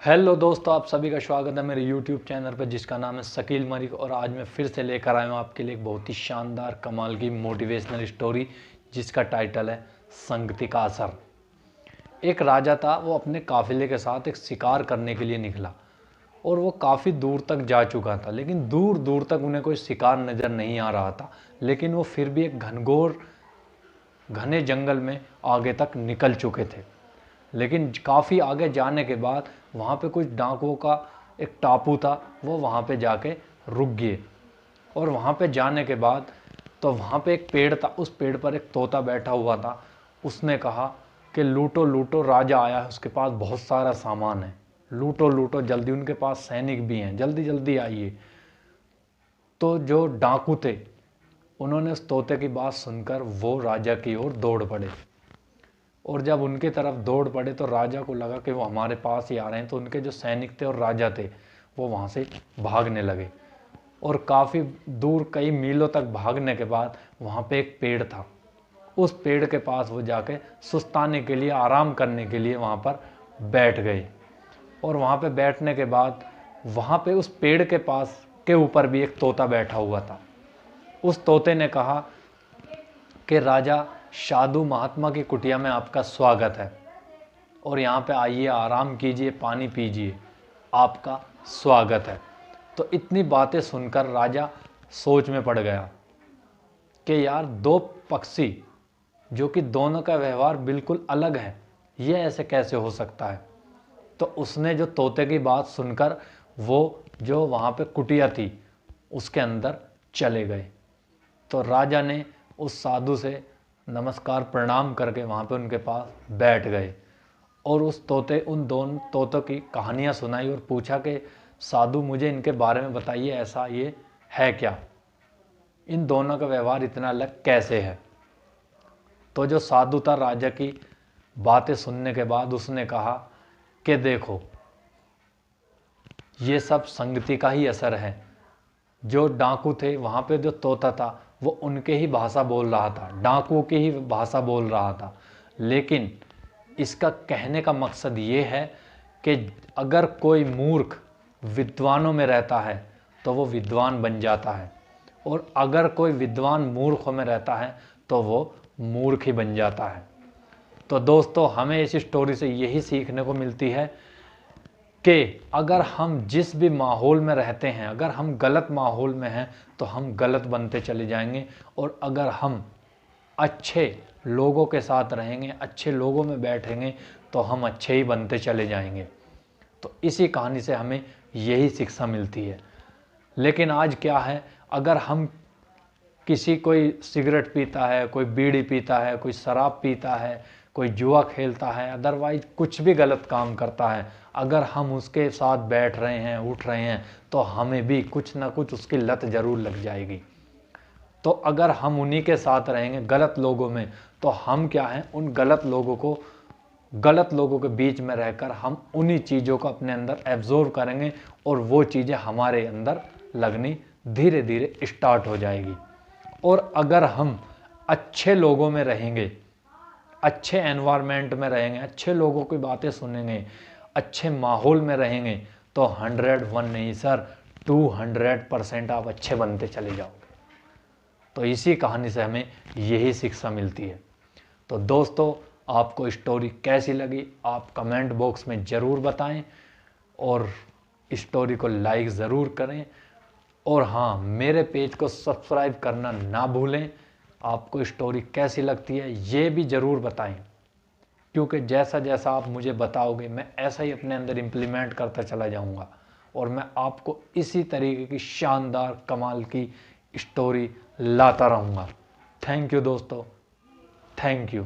Hello दोस्तों, आप सभी का स्वागत है मेरे यूट्यूब चैनल पर जिसका नाम है शकील मलिक। और आज मैं फिर से लेकर आया हूँ आपके लिए एक बहुत ही शानदार कमाल की मोटिवेशनल स्टोरी जिसका टाइटल है संगति का असर। एक राजा था, वो अपने काफिले के साथ एक शिकार करने के लिए निकला और वो काफ़ी दूर तक जा चुका था, लेकिन दूर दूर तक उन्हें कोई शिकार नज़र नहीं आ रहा था। लेकिन वो फिर भी एक घनघोर घने जंगल में आगे तक निकल चुके थे। लेकिन काफ़ी आगे जाने के बाद वहाँ पे कुछ डाकुओं का एक टापू था, वो वहाँ पे जाके रुक गए। और वहाँ पे जाने के बाद तो वहाँ पे एक पेड़ था, उस पेड़ पर एक तोता बैठा हुआ था। उसने कहा कि लूटो लूटो, राजा आया है, उसके पास बहुत सारा सामान है, लूटो लूटो जल्दी, उनके पास सैनिक भी हैं, जल्दी जल्दी आइए। तो जो डाकू थे उन्होंने उस तोते की बात सुनकर वो राजा की ओर दौड़ पड़े। और जब उनके तरफ दौड़ पड़े तो राजा को लगा कि वो हमारे पास ही आ रहे हैं। तो उनके जो सैनिक थे और राजा थे वो वहाँ से भागने लगे। और काफ़ी दूर कई मीलों तक भागने के बाद वहाँ पे एक पेड़ था। उस पेड़ के पास वो जाके सुस्ताने के लिए, आराम करने के लिए वहाँ पर बैठ गए। और वहाँ पे बैठने के बाद वहाँ पे उस पेड़ के पास के ऊपर भी एक तोता बैठा हुआ था। उस तोते ने कहा कि राजा, साधु महात्मा की कुटिया में आपका स्वागत है और यहाँ पे आइए, आराम कीजिए, पानी पीजिए, आपका स्वागत है। तो इतनी बातें सुनकर राजा सोच में पड़ गया कि यार, दो पक्षी जो कि दोनों का व्यवहार बिल्कुल अलग है, ये ऐसे कैसे हो सकता है। तो उसने जो तोते की बात सुनकर वो जो वहाँ पे कुटिया थी उसके अंदर चले गए। तो राजा ने उस साधु से नमस्कार प्रणाम करके वहाँ पे उनके पास बैठ गए और उन दोनों तोतों की कहानियाँ सुनाई और पूछा कि साधु, मुझे इनके बारे में बताइए, ऐसा ये है क्या, इन दोनों का व्यवहार इतना अलग कैसे है। तो जो साधु था, राजा की बातें सुनने के बाद उसने कहा कि देखो, ये सब संगति का ही असर है। जो डाकू थे वहाँ पे जो तोता था वो उनके ही भाषा बोल रहा था, डाकुओं की ही भाषा बोल रहा था। लेकिन इसका कहने का मकसद ये है कि अगर कोई मूर्ख विद्वानों में रहता है तो वो विद्वान बन जाता है, और अगर कोई विद्वान मूर्खों में रहता है तो वो मूर्ख ही बन जाता है। तो दोस्तों, हमें इस स्टोरी से यही सीखने को मिलती है कि अगर हम जिस भी माहौल में रहते हैं, अगर हम गलत माहौल में हैं तो हम गलत बनते चले जाएंगे, और अगर हम अच्छे लोगों के साथ रहेंगे, अच्छे लोगों में बैठेंगे तो हम अच्छे ही बनते चले जाएंगे। तो इसी कहानी से हमें यही शिक्षा मिलती है। लेकिन आज क्या है, अगर हम कोई सिगरेट पीता है, कोई बीड़ी पीता है, कोई शराब पीता है, कोई जुआ खेलता है, अदरवाइज कुछ भी गलत काम करता है, अगर हम उसके साथ बैठ रहे हैं, उठ रहे हैं, तो हमें भी कुछ ना कुछ उसकी लत ज़रूर लग जाएगी। तो अगर हम उन्हीं के साथ रहेंगे गलत लोगों में, तो हम क्या हैं, उन गलत लोगों के बीच में रहकर हम उन्हीं चीज़ों को अपने अंदर एब्जॉर्व करेंगे और वो चीज़ें हमारे अंदर लगनी धीरे धीरे स्टार्ट हो जाएगी। और अगर हम अच्छे लोगों में रहेंगे, अच्छे एनवायरनमेंट में रहेंगे, अच्छे लोगों की बातें सुनेंगे, अच्छे माहौल में रहेंगे, तो 101 नहीं सर, 200% आप अच्छे बनते चले जाओगे। तो इसी कहानी से हमें यही शिक्षा मिलती है। तो दोस्तों, आपको स्टोरी कैसी लगी आप कमेंट बॉक्स में ज़रूर बताएं, और स्टोरी को लाइक ज़रूर करें। और हाँ, मेरे पेज को सब्सक्राइब करना ना भूलें। आपको स्टोरी कैसी लगती है ये भी ज़रूर बताएं, क्योंकि जैसा जैसा आप मुझे बताओगे मैं ऐसा ही अपने अंदर इम्प्लीमेंट करता चला जाऊंगा, और मैं आपको इसी तरीके की शानदार कमाल की स्टोरी लाता रहूँगा। थैंक यू दोस्तों, थैंक यू।